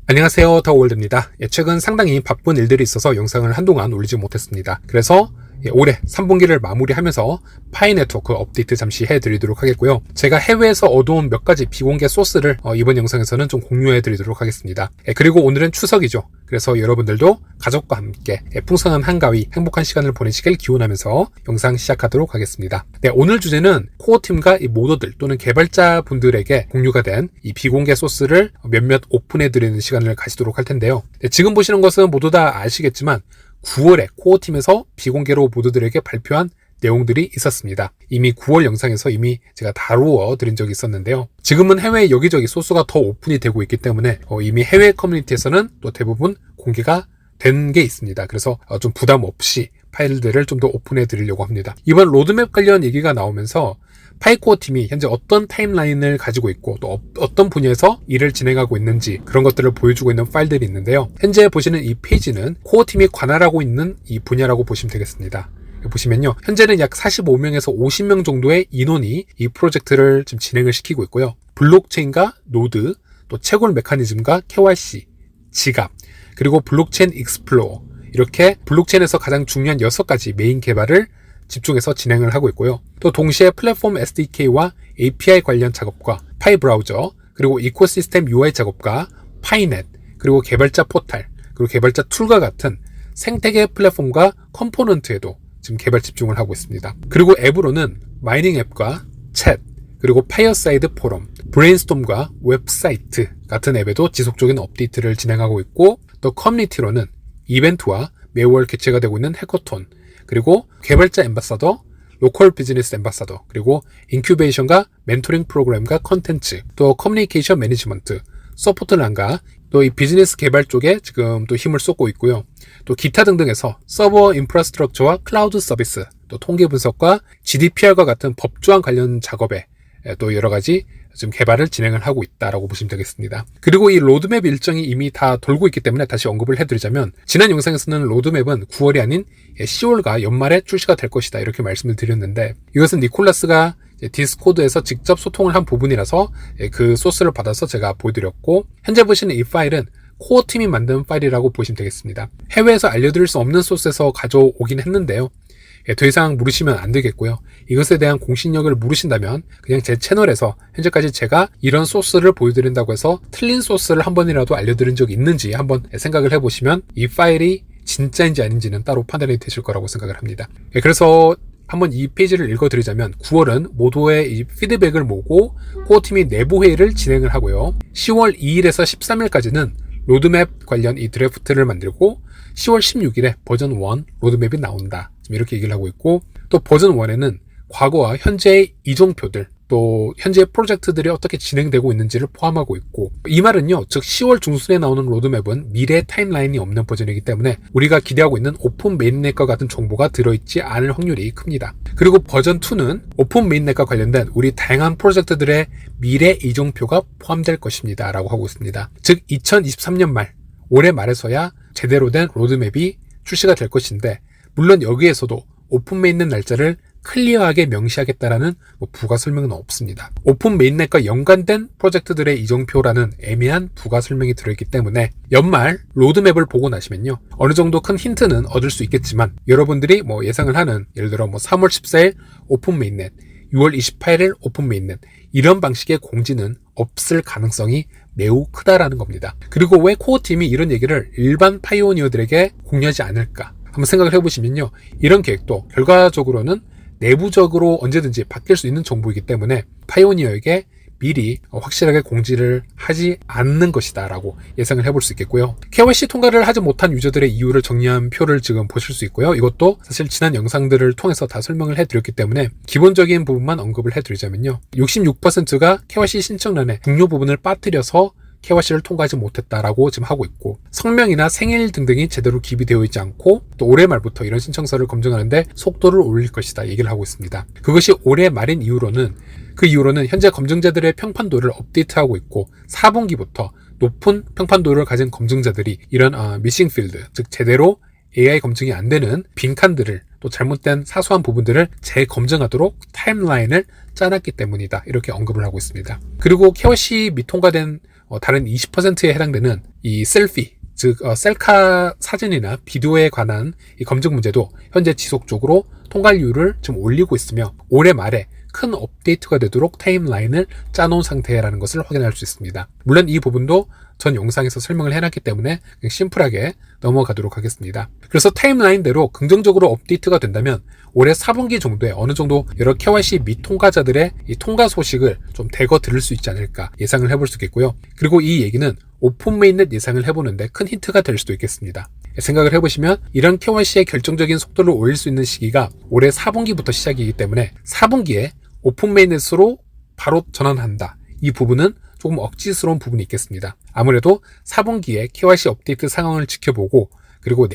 안녕하세요, 더월드입니다. 최근 상당히 바쁜 일들이 있어서 영상을 한동안 올리지 못했습니다. 그래서 올해 3분기를 마무리하면서 파이 네트워크 업데이트 잠시 해드리도록 하겠고요. 제가 해외에서 얻어온 몇 가지 비공개 소스를 이번 영상에서는 좀 공유해드리도록 하겠습니다. 그리고 오늘은 추석이죠. 그래서 여러분들도 가족과 함께 풍성한 한가위 행복한 시간을 보내시길 기원하면서 영상 시작하도록 하겠습니다. 오늘 주제는 코어팀과 이 모더들 또는 개발자분들에게 공유가 된 이 비공개 소스를 몇몇 오픈해드리는 시간을 가지도록 할 텐데요. 지금 보시는 것은 모두 다 아시겠지만 9월에 코어팀에서 비공개로 모드들에게 발표한 내용들이 있었습니다. 이미 9월 영상에서 이미 제가 다루어 드린 적이 있었는데요. 지금은 해외 여기저기 소스가 더 오픈이 되고 있기 때문에 이미 해외 커뮤니티에서는 또 대부분 공개가 된 게 있습니다. 그래서 좀 부담 없이 파일들을 좀 더 오픈해 드리려고 합니다. 이번 로드맵 관련 얘기가 나오면서 파이코어 팀이 현재 어떤 타임라인을 가지고 있고 또 어떤 분야에서 일을 진행하고 있는지 그런 것들을 보여주고 있는 파일들이 있는데요. 현재 보시는 이 페이지는 코어 팀이 관할하고 있는 이 분야라고 보시면 되겠습니다. 보시면요. 현재는 약 45명에서 50명 정도의 인원이 이 프로젝트를 지금 진행을 시키고 있고요. 블록체인과 노드, 또 채굴 메커니즘과 KYC, 지갑, 그리고 블록체인 익스플로어 이렇게 블록체인에서 가장 중요한 6가지 메인 개발을 집중해서 진행을 하고 있고요. 또 동시에 플랫폼 SDK와 API 관련 작업과 파이 브라우저, 그리고 이코시스템 UI 작업과 파이넷, 그리고 개발자 포탈, 그리고 개발자 툴과 같은 생태계 플랫폼과 컴포넌트에도 지금 개발 집중을 하고 있습니다. 그리고 앱으로는 마이닝 앱과 챗, 그리고 파이어사이드 포럼, 브레인스톰과 웹사이트 같은 앱에도 지속적인 업데이트를 진행하고 있고, 또 커뮤니티로는 이벤트와 매월 개최가 되고 있는 해커톤, 그리고 개발자 앰바사더, 로컬 비즈니스 앰바사더, 그리고 인큐베이션과 멘토링 프로그램과 컨텐츠, 또 커뮤니케이션 매니지먼트, 서포트란과 또 이 비즈니스 개발 쪽에 지금 또 힘을 쏟고 있고요. 또 기타 등등에서 서버 인프라스트럭처와 클라우드 서비스, 또 통계 분석과 GDPR과 같은 법조항 관련 작업에 또 여러 가지 지금 개발을 진행을 하고 있다라고 보시면 되겠습니다. 그리고 이 로드맵 일정이 이미 다 돌고 있기 때문에 다시 언급을 해드리자면, 지난 영상에서는 로드맵은 9월이 아닌 10월과 연말에 출시가 될 것이다 이렇게 말씀을 드렸는데, 이것은 니콜라스가 디스코드에서 직접 소통을 한 부분이라서 그 소스를 받아서 제가 보여드렸고, 현재 보시는 이 파일은 코어 팀이 만든 파일이라고 보시면 되겠습니다. 해외에서 알려드릴 수 없는 소스에서 가져오긴 했는데요. 더 이상 물으시면 안 되겠고요. 이것에 대한 공신력을 물으신다면 그냥 제 채널에서 현재까지 제가 이런 소스를 보여드린다고 해서 틀린 소스를 한 번이라도 알려드린 적이 있는지 한번 생각을 해보시면 이 파일이 진짜인지 아닌지는 따로 판단이 되실 거라고 생각을 합니다. 그래서 한번 이 페이지를 읽어드리자면, 9월은 모두의 이 피드백을 모으고 코어팀이 내부 회의를 진행을 하고요. 10월 2일에서 13일까지는 로드맵 관련 이 드래프트를 만들고 10월 16일에 버전 1 로드맵이 나온다. 이렇게 얘기를 하고 있고, 또 버전 1에는 과거와 현재의 이종표들, 또 현재 프로젝트들이 어떻게 진행되고 있는지를 포함하고 있고, 이 말은요, 즉 10월 중순에 나오는 로드맵은 미래 타임라인이 없는 버전이기 때문에 우리가 기대하고 있는 오픈 메인넷과 같은 정보가 들어있지 않을 확률이 큽니다. 그리고 버전 2는 오픈 메인넷과 관련된 우리 다양한 프로젝트들의 미래 이종표가 포함될 것입니다 라고 하고 있습니다. 즉 2023년 말, 올해 말에서야 제대로 된 로드맵이 출시가 될 것인데, 물론 여기에서도 오픈 메인넷 날짜를 클리어하게 명시하겠다라는 부가 설명은 없습니다. 오픈 메인넷과 연관된 프로젝트들의 이정표라는 애매한 부가 설명이 들어있기 때문에 연말 로드맵을 보고 나시면요, 어느 정도 큰 힌트는 얻을 수 있겠지만, 여러분들이 예상을 하는, 예를 들어 3월 14일 오픈 메인넷, 6월 28일 오픈 메인넷, 이런 방식의 공지는 없을 가능성이 매우 크다라는 겁니다. 그리고 왜 코어팀이 이런 얘기를 일반 파이오니어들에게 공유하지 않을까 한번 생각을 해보시면요, 이런 계획도 결과적으로는 내부적으로 언제든지 바뀔 수 있는 정보이기 때문에 파이오니어에게 미리 확실하게 공지를 하지 않는 것이다 라고 예상을 해볼 수 있겠고요. KYC 통과를 하지 못한 유저들의 이유를 정리한 표를 지금 보실 수 있고요. 이것도 사실 지난 영상들을 통해서 다 설명을 해드렸기 때문에 기본적인 부분만 언급을 해드리자면요, 66%가 KYC 신청란에 중요 부분을 빠뜨려서 KYC를 통과하지 못했다라고 지금 하고 있고, 성명이나 생일 등등이 제대로 기비되어 있지 않고, 또 올해 말부터 이런 신청서를 검증하는데 속도를 올릴 것이다 얘기를 하고 있습니다. 그것이 올해 말인 이후로는, 그 이후로는 현재 검증자들의 평판도를 업데이트하고 있고, 4분기부터 높은 평판도를 가진 검증자들이 이런 미싱 필드, 즉 제대로 AI 검증이 안 되는 빈칸들을, 또 잘못된 사소한 부분들을 재검증하도록 타임라인을 짜놨기 때문이다 이렇게 언급을 하고 있습니다. 그리고 KYC 미통과된 다른 20%에 해당되는 이 셀피, 즉 셀카 사진이나 비디오에 관한 이 검증 문제도 현재 지속적으로 통과율을 좀 올리고 있으며 올해 말에 큰 업데이트가 되도록 타임라인을 짜놓은 상태라는 것을 확인할 수 있습니다. 물론 이 부분도 전 영상에서 설명을 해놨기 때문에 그냥 심플하게 넘어가도록 하겠습니다. 그래서 타임라인대로 긍정적으로 업데이트가 된다면 올해 4분기 정도에 어느 정도 여러 KYC 미통과자들의 이 통과 소식을 좀 대거 들을 수 있지 않을까 예상을 해볼 수 있겠고요. 그리고 이 얘기는 오픈 메인넷 예상을 해보는데 큰 힌트가 될 수도 있겠습니다. 생각을 해보시면 이런 KYC의 결정적인 속도를 올릴 수 있는 시기가 올해 4분기부터 시작이기 때문에 4분기에 오픈 메인넷으로 바로 전환한다. 이 부분은 조금 억지스러운 부분이 있겠습니다. 아무래도 4분기에 KYC 업데이트 상황을 지켜보고 그리고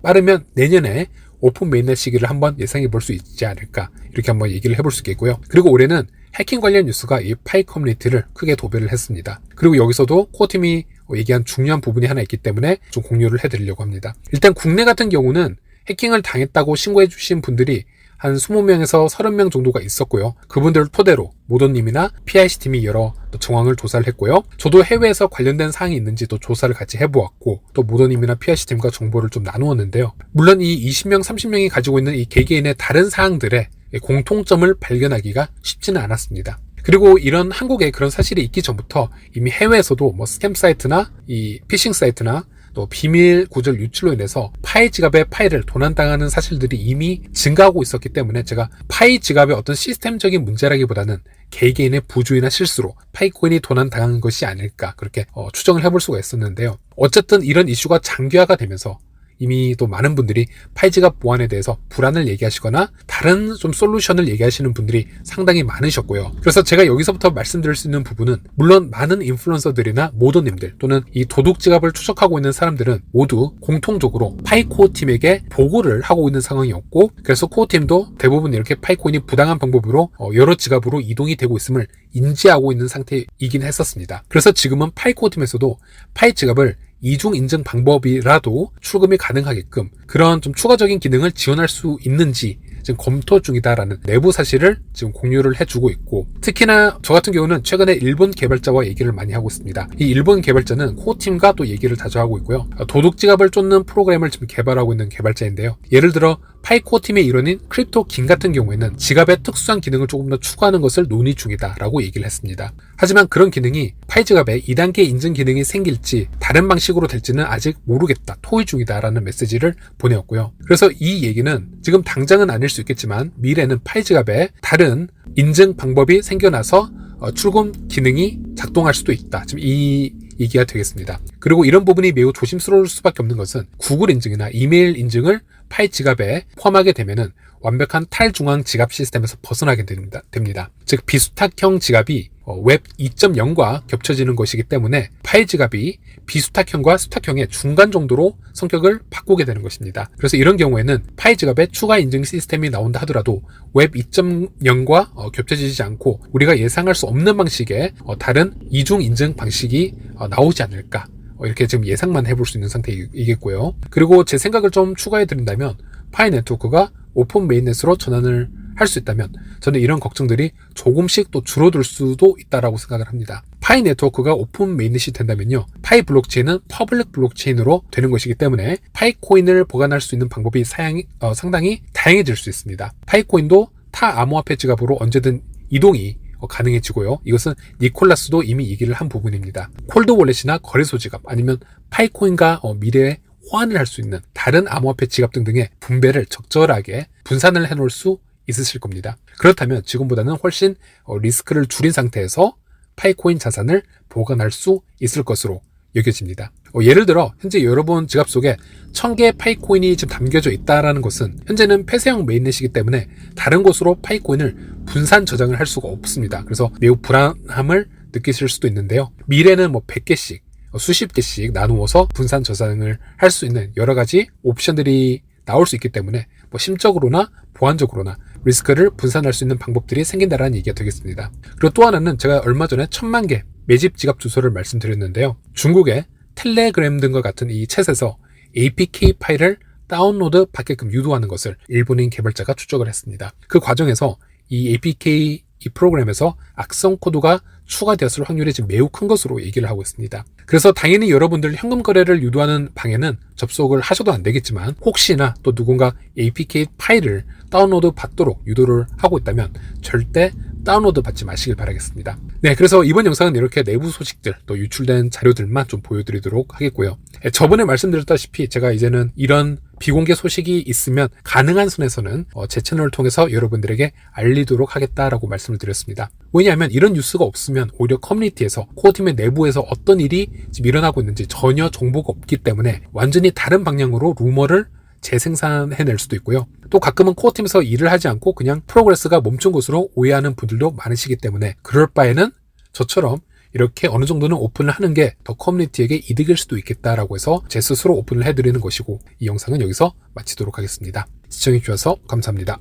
빠르면 내년에 오픈 메인넷 시기를 한번 예상해 볼 수 있지 않을까 이렇게 한번 얘기를 해볼 수 있겠고요. 그리고 올해는 해킹 관련 뉴스가 이 파이 커뮤니티를 크게 도배를 했습니다. 그리고 여기서도 코어팀이 얘기한 중요한 부분이 하나 있기 때문에 좀 공유를 해드리려고 합니다. 일단 국내 같은 경우는 해킹을 당했다고 신고해 주신 분들이 한 20명에서 30명 정도가 있었고요. 그분들을 토대로 모더님이나 PIC팀이 여러 정황을 조사를 했고요. 저도 해외에서 관련된 사항이 있는지 또 조사를 같이 해보았고 또 모더님이나 PIC팀과 정보를 좀 나누었는데요. 물론 이 20명, 30명이 가지고 있는 이 개개인의 다른 사항들의 공통점을 발견하기가 쉽지는 않았습니다. 그리고 이런 한국에 그런 사실이 있기 전부터 이미 해외에서도 스캠 사이트나 이 피싱 사이트나 또 비밀 구절 유출로 인해서 파이 지갑의 파이를 도난당하는 사실들이 이미 증가하고 있었기 때문에 제가 파이 지갑의 어떤 시스템적인 문제라기보다는 개개인의 부주의나 실수로 파이코인이 도난당한 것이 아닐까 그렇게 추정을 해볼 수가 있었는데요. 어쨌든 이런 이슈가 장기화가 되면서 이미 또 많은 분들이 파이지갑 보안에 대해서 불안을 얘기하시거나 다른 좀 솔루션을 얘기하시는 분들이 상당히 많으셨고요. 그래서 제가 여기서부터 말씀드릴 수 있는 부분은 물론 많은 인플루언서들이나 모더님들 또는 이 도둑지갑을 추적하고 있는 사람들은 모두 공통적으로 파이코어 팀에게 보고를 하고 있는 상황이었고 그래서 코어팀도 대부분 이렇게 파이코인이 부당한 방법으로 여러 지갑으로 이동이 되고 있음을 인지하고 있는 상태이긴 했었습니다. 그래서 지금은 파이코어 팀에서도 파이 지갑을 이중 인증 방법이라도 출금이 가능하게끔 그런 좀 추가적인 기능을 지원할 수 있는지 지금 검토 중이다라는 내부 사실을 지금 공유를 해주고 있고 특히나 저 같은 경우는 최근에 일본 개발자와 얘기를 많이 하고 있습니다. 이 일본 개발자는 코어팀과 또 얘기를 자주 하고 있고요. 도둑지갑을 쫓는 프로그램을 지금 개발하고 있는 개발자인데요. 예를 들어 파이코어 팀의 일원인 크립토긴 같은 경우에는 지갑의 특수한 기능을 조금 더 추가하는 것을 논의 중이다라고 얘기를 했습니다. 하지만 그런 기능이 파이지갑에 2단계 인증 기능이 생길지 다른 방식으로 될지는 아직 모르겠다, 토의 중이다라는 메시지를 보내었고요. 그래서 이 얘기는 지금 당장은 아닐 수 있겠지만 미래는 파이지갑에 다른 인증 방법이 생겨나서 출금 기능이 작동할 수도 있다. 지금 이 얘기가 되겠습니다. 그리고 이런 부분이 매우 조심스러울 수밖에 없는 것은 구글 인증이나 이메일 인증을 파이 지갑에 포함하게 되면은 완벽한 탈중앙 지갑 시스템에서 벗어나게 됩니다. 즉 비수탁형 지갑이 웹 2.0과 겹쳐지는 것이기 때문에 파이 지갑이 비수탁형과 수탁형의 중간 정도로 성격을 바꾸게 되는 것입니다. 그래서 이런 경우에는 파이 지갑에 추가 인증 시스템이 나온다 하더라도 웹 2.0과 겹쳐지지 않고 우리가 예상할 수 없는 방식의 다른 이중 인증 방식이 나오지 않을까 이렇게 지금 예상만 해볼 수 있는 상태이겠고요. 그리고 제 생각을 좀 추가해 드린다면 파이 네트워크가 오픈 메인넷으로 전환을 할 수 있다면 저는 이런 걱정들이 조금씩 또 줄어들 수도 있다라고 생각을 합니다. 파이 네트워크가 오픈 메인넷이 된다면요, 파이 블록체인은 퍼블릭 블록체인으로 되는 것이기 때문에 파이코인을 보관할 수 있는 방법이 상당히 다양해질 수 있습니다. 파이코인도 타 암호화폐 지갑으로 언제든 이동이 가능해지고요. 이것은 니콜라스도 이미 얘기를 한 부분입니다. 콜드 월렛이나 거래소 지갑 아니면 파이코인과 미래에 호환을 할 수 있는 다른 암호화폐 지갑 등등의 분배를 적절하게 분산을 해놓을 수 있으실 겁니다. 그렇다면 지금보다는 훨씬 리스크를 줄인 상태에서 파이코인 자산을 보관할 수 있을 것으로 여겨집니다. 예를 들어 현재 여러분 지갑 속에 1000개의 파이코인이 지금 담겨져 있다는 것은 현재는 폐쇄형 메인넷이기 때문에 다른 곳으로 파이코인을 분산 저장을 할 수가 없습니다. 그래서 매우 불안함을 느끼실 수도 있는데요. 미래는 100개씩 수십 개씩 나누어서 분산 저장을 할 수 있는 여러 가지 옵션들이 나올 수 있기 때문에 심적으로나 보안적으로나 리스크를 분산할 수 있는 방법들이 생긴다라는 얘기가 되겠습니다. 그리고 또 하나는 제가 얼마 전에 1000만 개 매집 지갑 주소를 말씀드렸는데요. 중국의 텔레그램 등과 같은 이 챗에서 APK 파일을 다운로드 받게끔 유도하는 것을 일본인 개발자가 추적을 했습니다. 그 과정에서 이 APK 이 프로그램에서 악성 코드가 추가되었을 확률이 지금 매우 큰 것으로 얘기를 하고 있습니다. 그래서 당연히 여러분들 현금 거래를 유도하는 방에는 접속을 하셔도 안 되겠지만 혹시나 또 누군가 APK 파일을 다운로드 받도록 유도를 하고 있다면 절대 다운로드 받지 마시길 바라겠습니다. 네, 그래서 이번 영상은 이렇게 내부 소식들 또 유출된 자료들만 좀 보여드리도록 하겠고요. 저번에 말씀드렸다시피 제가 이제는 이런 비공개 소식이 있으면 가능한 선에서는 제 채널을 통해서 여러분들에게 알리도록 하겠다라고 말씀을 드렸습니다. 왜냐하면 이런 뉴스가 없으면 오히려 커뮤니티에서 코어팀의 내부에서 어떤 일이 지금 일어나고 있는지 전혀 정보가 없기 때문에 완전히 다른 방향으로 루머를 재생산해낼 수도 있고요. 또 가끔은 코어팀에서 일을 하지 않고 그냥 프로그레스가 멈춘 것으로 오해하는 분들도 많으시기 때문에 그럴 바에는 저처럼 이렇게 어느 정도는 오픈을 하는 게 더 커뮤니티에게 이득일 수도 있겠다라고 해서 제 스스로 오픈을 해드리는 것이고 이 영상은 여기서 마치도록 하겠습니다. 시청해주셔서 감사합니다.